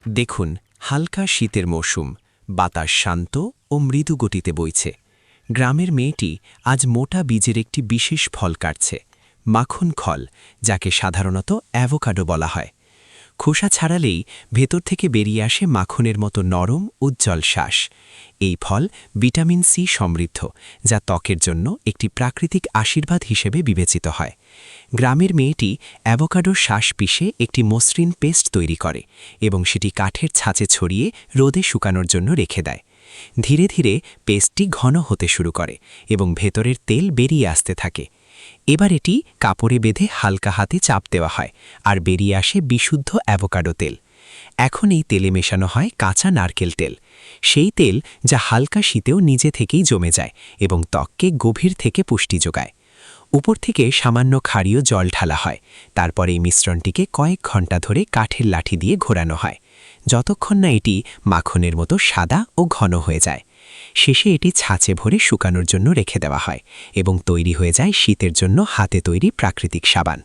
দেখুন, হালকা শীতের মৌসুম, বাতাস শান্ত ও মৃদু গতিতে বইছে। গ্রামের মেয়েটি আজ মোটা বীজের একটি বিশেষ ফল কাটছে, মাখন ফল, যাকে সাধারণত অ্যাভোকাডো বলা হয়। খোসা ছাড়ালেই ভেতর থেকে বেরিয়ে আসে মাখনের মতো নরম উজ্জ্বল শ্বাস। এই ফল ভিটামিন সি সমৃদ্ধ, যা ত্বকের জন্য একটি প্রাকৃতিক আশীর্বাদ হিসেবে বিবেচিত হয়। গ্রামের মেয়েটি অ্যাভোকাডোর শ্বাস পিষে একটি মসৃণ পেস্ট তৈরি করে এবং সেটি কাঠের ছাঁচে ছড়িয়ে রোদে শুকানোর জন্য রেখে দেয়। ধীরে ধীরে পেস্টটি ঘন হতে শুরু করে এবং ভেতরের তেল বেরিয়ে আসতে থাকে। এবার এটি কাপড়ে বেঁধে হালকা হাতে চাপ দেওয়া হয়, আর বেরিয়ে আসে বিশুদ্ধ অ্যাভোকাডো তেল। এখন এই তেলে মেশানো হয় কাঁচা নারকেল তেল, সেই তেল যা হালকা শীতেও নিজে থেকেই জমে যায় এবং ত্বককে গভীর থেকে পুষ্টি যোগায়। উপর থেকে সামান্য ক্ষারীয় জল ঢালা হয়, তারপর এই মিশ্রণটিকে কয়েক ঘন্টা ধরে কাঠের লাঠি দিয়ে ঘোরানো হয়, যতক্ষণ না এটি মাখনের মতো সাদা ও ঘন হয়ে যায়। শেষে এটি ছাঁচে ভরে শুকানোর জন্য রেখে দেওয়া হয় এবং তৈরি হয়ে যায় শীতের জন্য হাতে তৈরি প্রাকৃতিক সাবান।